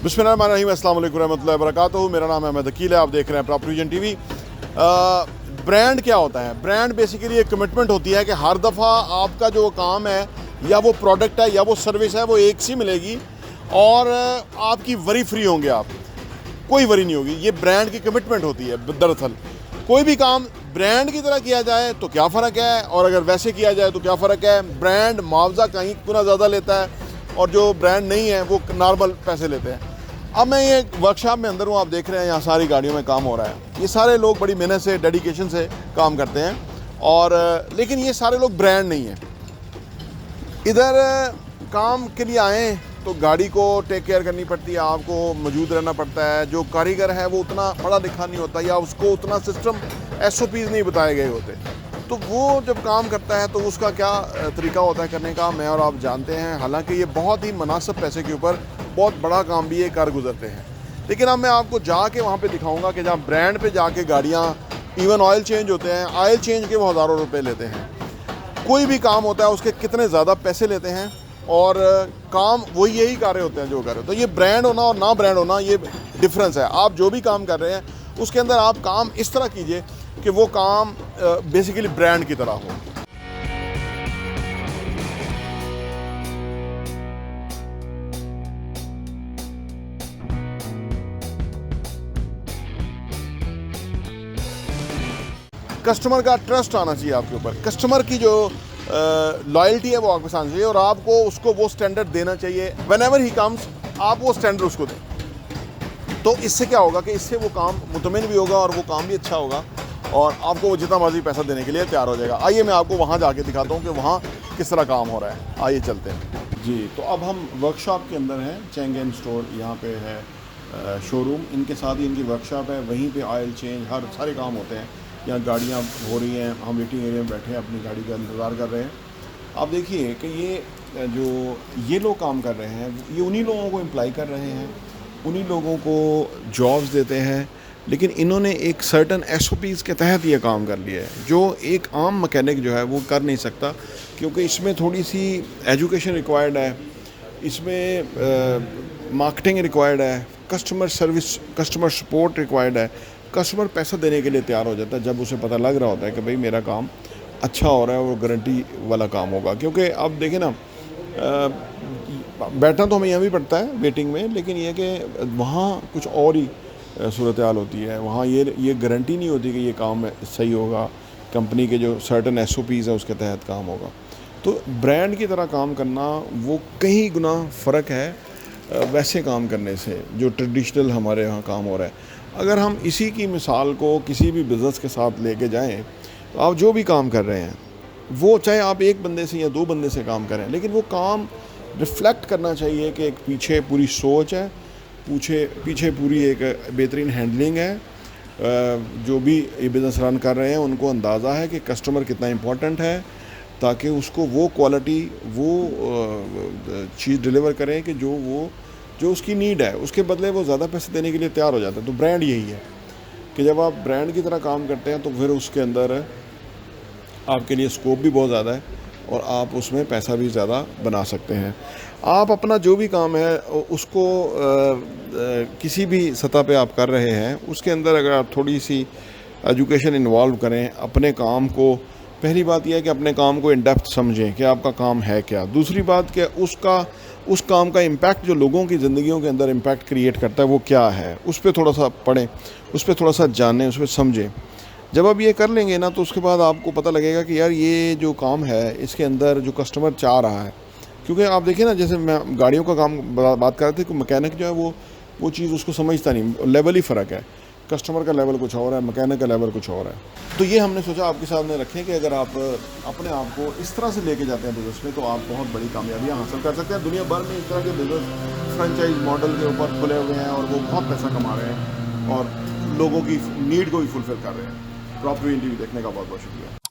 बिस्मिल्लाहिर्रहमानिर्रहीम, अस्सलाम वालेकुम रहमतुल्लाहि व बरकातुहू। मेरा नाम अहमद अकील है, आप देख रहे हैं प्रॉपर्टी विजन टीवी। ब्रांड क्या होता है? ब्रांड बेसिकली एक कमिटमेंट होती है कि हर दफ़ा आपका जो काम है या वो प्रोडक्ट है या वो सर्विस है वो एक सी मिलेगी और आपकी वरी फ्री होंगे, आप कोई वरी नहीं होगी। ये ब्रांड की कमिटमेंट होती है। दरअसल कोई भी काम ब्रांड की तरह किया जाए तो क्या फ़र्क है और अगर वैसे किया जाए तो क्या फ़र्क है। ब्रांड मुआवजा कहीं गुना ज़्यादा लेता है और जो ब्रांड नहीं है वो नॉर्मल पैसे लेते हैं। अब मैं ये वर्कशॉप में अंदर हूँ, आप देख रहे हैं यहाँ सारी गाड़ियों में काम हो रहा है। ये सारे लोग बड़ी मेहनत से, डेडिकेशन से काम करते हैं और लेकिन ये सारे लोग ब्रांड नहीं हैं। इधर काम के लिए आए तो गाड़ी को टेक केयर करनी पड़ती है, आपको मौजूद रहना पड़ता है। जो कारीगर है वो उतना पढ़ा लिखा नहीं होता या उसको उतना सिस्टम SOPs नहीं बताए गए होते, तो वो जब काम करता है तो उसका क्या तरीका होता है करने का, मैं और आप जानते हैं। हालांकि ये बहुत ही मुनासिब पैसे के ऊपर बहुत बड़ा काम भी ये कर गुजरते हैं। लेकिन अब मैं आपको जाके वहाँ पे दिखाऊंगा कि जहाँ ब्रांड पे जाके गाड़ियाँ, इवन ऑयल चेंज होते हैं, ऑयल चेंज के वो हज़ारों रुपए लेते हैं। कोई भी काम होता है उसके कितने ज़्यादा पैसे लेते हैं और काम वही यही कर रहे होते हैं जो कर रहे हो। तो ये ब्रांड होना और ना ब्रांड होना, ये डिफरेंस है। आप जो भी काम कर रहे हैं उसके अंदर आप काम इस तरह कीजिए कि वो काम बेसिकली ब्रांड की तरह हो। कस्टमर का ट्रस्ट आना चाहिए आपके ऊपर, कस्टमर की जो लॉयल्टी है वो आपके साथ चाहिए और आपको उसको वो स्टैंडर्ड देना चाहिए। व्हेनेवर ही कम्स आप वो स्टैंडर्ड उसको दें। तो इससे क्या होगा कि इससे वो काम मुतमिन भी होगा और वो काम भी अच्छा होगा और आपको वो जितना मर्जी पैसा देने के लिए तैयार हो जाएगा। आइए मैं आपको वहाँ जाके दिखाता हूँ कि वहाँ किस तरह काम हो रहा है। आइए चलते हैं जी। तो अब हम वर्कशॉप के अंदर हैं। चेंगेन स्टोर यहाँ पे है शोरूम, इनके साथ ही इनकी वर्कशॉप है। वहीं पे ऑयल चेंज हर सारे काम होते हैं। यहाँ गाड़ियाँ हो रही हैं, हम वेटिंग एरिया में बैठे हैं, अपनी गाड़ी का इंतज़ार कर रहे हैं। आप देखिए कि ये जो ये लोग काम कर रहे हैं ये उन्हीं लोगों को एम्प्लॉय कर रहे हैं, उन्हीं लोगों को जॉब्स देते हैं। लेकिन इन्होंने एक सर्टन SOPs के तहत ये काम कर लिया है जो एक आम मैकेनिक जो है वो कर नहीं सकता, क्योंकि इसमें थोड़ी सी एजुकेशन रिक्वायर्ड है, इसमें मार्केटिंग रिक्वायर्ड है, customer service, customer support required है। कस्टमर पैसा देने के लिए तैयार हो जाता है जब उसे पता लग रहा होता है कि भाई मेरा काम अच्छा हो रहा है और वो गारंटी वाला काम होगा। क्योंकि आप देखें ना, बैठना तो हमें यहाँ भी पड़ता है वेटिंग में, लेकिन ये कि वहाँ कुछ और ही सूरत हाल होती है। वहाँ ये गारंटी नहीं होती कि ये काम सही होगा, कंपनी के जो सर्टन SOPs है उसके तहत काम होगा। तो ब्रांड की तरह काम करना वो कहीं गुना फ़र्क है वैसे काम करने से जो ट्रेडिशनल हमारे यहाँ काम हो रहा है। अगर हम इसी की मिसाल को किसी भी बिज़नेस के साथ लेके जाएं तो आप जो भी काम कर रहे हैं वो चाहे आप एक बंदे से या दो बंदे से काम करें, लेकिन वो काम रिफ्लेक्ट करना चाहिए कि एक पीछे पूरी सोच है, पीछे पूरी एक बेहतरीन हैंडलिंग है। जो भी ये बिज़नेस रन कर रहे हैं उनको अंदाज़ा है कि कस्टमर कितना इम्पोर्टेंट है, ताकि उसको वो क्वालिटी, वो चीज़ डिलीवर करें कि जो उसकी नीड है, उसके बदले वो ज़्यादा पैसे देने के लिए तैयार हो जाता है। तो ब्रांड यही है कि जब आप ब्रांड की तरह काम करते हैं तो फिर उसके अंदर आपके लिए स्कोप भी बहुत ज़्यादा है और आप उसमें पैसा भी ज़्यादा बना सकते हैं। आप अपना जो भी काम है उसको किसी भी सतह पे आप कर रहे हैं, उसके अंदर अगर आप थोड़ी सी एजुकेशन इन्वॉल्व करें अपने काम को, पहली बात यह है कि अपने काम को इन डेप्थ समझें कि आपका काम है क्या। दूसरी बात कि उस काम का इम्पैक्ट जो लोगों की ज़िंदगियों के अंदर इम्पैक्ट क्रिएट करता है वो क्या है, उस पर थोड़ा सा पढ़ें, उस पर थोड़ा सा जानें, उस पर समझें। जब आप ये कर लेंगे ना तो उसके बाद आपको पता लगेगा कि यार ये जो काम है इसके अंदर जो कस्टमर चाह रहा है। क्योंकि आप देखिए ना, जैसे मैं गाड़ियों का काम बात कर रहे थे कि मैकेनिक जो है वो चीज़ उसको समझता नहीं, लेवल ही फ़र्क है। कस्टमर का लेवल कुछ और है, मैकेनिक का लेवल कुछ और है। तो ये हमने सोचा आपके सामने रखें कि अगर आप अपने आप को इस तरह से लेके जाते हैं बिज़नेस में तो आप बहुत बड़ी कामयाबियाँ हासिल कर सकते हैं। दुनिया भर में इस तरह के बिज़नेस फ्रेंचाइज मॉडल के ऊपर खुले हुए हैं और वो बहुत पैसा कमा रहे हैं और लोगों की नीड को भी फुलफ़िल कर रहे हैं। प्रॉपर्टी विजन टीवी देखने का बहुत बहुत शुक्रिया।